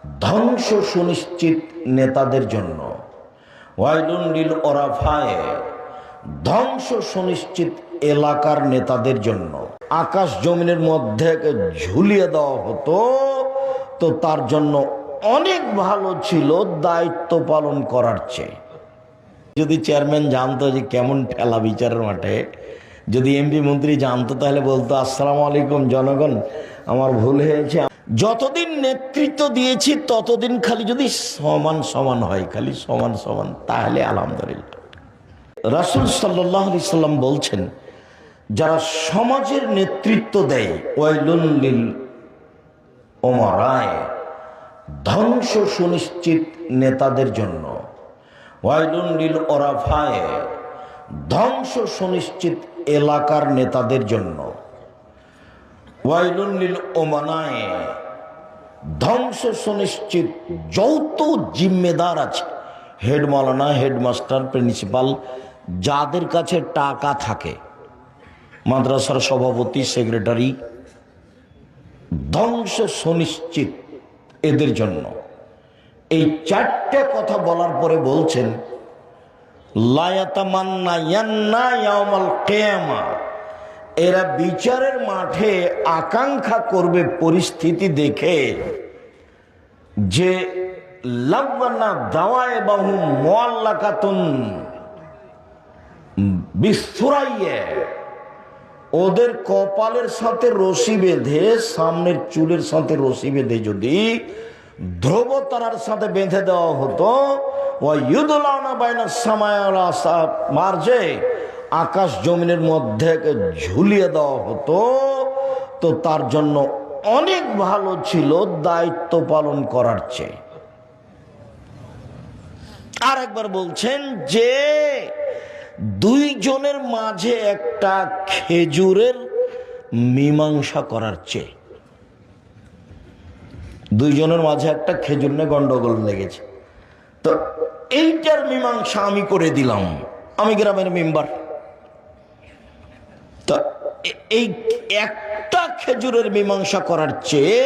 ধ্বংস সুনিশ্চিত নেতাদের জন্য। ওয়াইলুন লিল ওরাফায়ে, ধ্বংস সুনিশ্চিত এলাকার নেতাদের জন্য। আকাশ জমিনের মধ্যে ঝুলিয়ে দেওয়া হতো তো তার জন্য অনেক ভালো ছিল দায়িত্ব পালন করার চেয়ে। যদি চেয়ারম্যান জানতো যে কেমন ঠেলা বিচারের মাঠে, যদি এমপি মন্ত্রী জানতো তাহলে বলতো আসসালামু আলাইকুম জনগণ, আমার ভুল হয়েছে। যতদিন নেতৃত্ব দিয়েছি ততদিন খালি যদি সমান সমান হয়, খালি সমান সমান, তাহলে আলহামদুলিল্লাহ। রাসূল সাল্লাল্লাহু আলাইহি সাল্লাম বলছেন, যারা সমাজের নেতৃত্ব দেয়, ওয়াইলুন লিল উমারায়ে, ধ্বংস সুনিশ্চিত নেতাদের জন্য। ওয়াইলুন লিল ওরাফায়ে, ধ্বংস সুনিশ্চিত এলাকার নেতাদের জন্য। ওয়াইলুন লিল উমানায়ে, ধ্বংস সুনিশ্চিত যত জিম্মেদার আছে, হেড মাওলানা, হেডমাস্টার, প্রিন্সিপাল, যাদের কাছে টাকা থাকে, মাদ্রাসার সভাপতি, সেক্রেটারি, ধ্বংস সুনিশ্চিত এদের জন্য। এই চারটে কথা বলার পরে বলছেন, লা ইয়াতামান্না ইয়ান্না ইয়াউমাল কিয়ামা, এরা বিচারের মাঠে আকাঙ্ক্ষা করবে পরিস্থিতি দেখে যে লাব্বানা দাওয়াইবাহুম মুআল্লাকাতুন বিসুরাইয়া, ওদের কপালের সাথে রশি বেঁধে, সামনের চুলের সাথে রশি বেঁধে যদি ধ্রুবতারার সাথে বেঁধে দেওয়া হতো, ওয়ায়ুদলানা বাইনাস সামাই ওয়াল আরদ, মার্জে আকাশ জমিনের মধ্যে ঝুলিয়ে দেওয়া হতো তো তার জন্য অনেক ভালো ছিল দায়িত্ব পালন করার চেয়ে। আর একবার বলছেন যে দুইজনের মাঝে একটা খেজুরের মীমাংসা করার চেয়ে। দুইজনের মাঝে একটা খেজুর নিয়ে গন্ডগোল লেগেছে, তো এইটার মীমাংসা আমি করে দিলাম, আমি গ্রামের মেম্বার। তো এই একটা খেজুরের মীমাংসা করার চেয়ে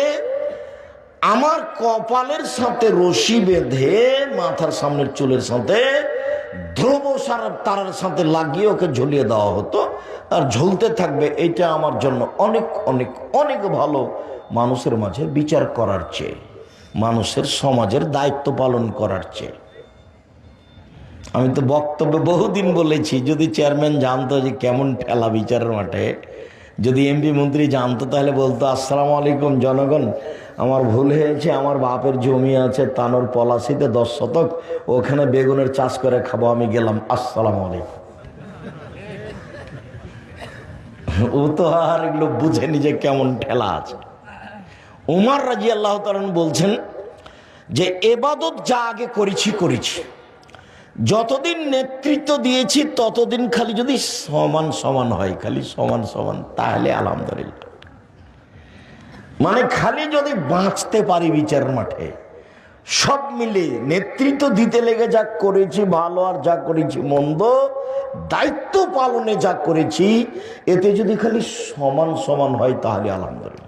আমার কপালের সাথে রশি বেঁধে মাথার সামনের চুলের সাথে ধ্রুব তারার সাথে লাগিয়ে ওকে ঝুলিয়ে দেওয়া হতো, আর ঝুলতে থাকবে, এটা আমার জন্য অনেক অনেক অনেক ভালো মানুষের মাঝে বিচার করার চেয়ে, মানুষের সমাজের দায়িত্ব পালন করার চেয়ে। আমি তো বক্তব্যে বহুদিন বলেছি, যদি চেয়ারম্যান জানতো যে কেমন ঠেলা বিচারের মাঠে, যদি এমপি মন্ত্রী জানতো তাহলে বলতো আসসালামু আলাইকুম জনগণ, আমার ভুল হয়েছে, আমার বাপের জমি আছে তানোর পলাশিতে 10 শতক, ওখানে বেগুনের চাষ করে খাবো, আমি গেলাম, আসসালামু আলাইকুম। ও তো আর এগুলো বুঝেনি যে কেমন ঠেলা আছে। উমর রাদিয়াল্লাহু তাআলা বলছেন যে এবাদত যা আগে করেছি, যতদিন নেতৃত্ব দিয়েছি ততদিন খালি যদি সমান সমান হয়, খালি সমান সমান, তাহলে আলহামদুলিল্লাহ। মানে খালি যদি বাঁচতে পারি বিচারের মাঠে, সব মিলে নেতৃত্ব দিতে লেগে যা করেছি ভালো, আর যা করেছি মন্দ, দায়িত্ব পালনে যা করেছি, এতে যদি খালি সমান সমান হয় তাহলে আলহামদুলিল্লাহ।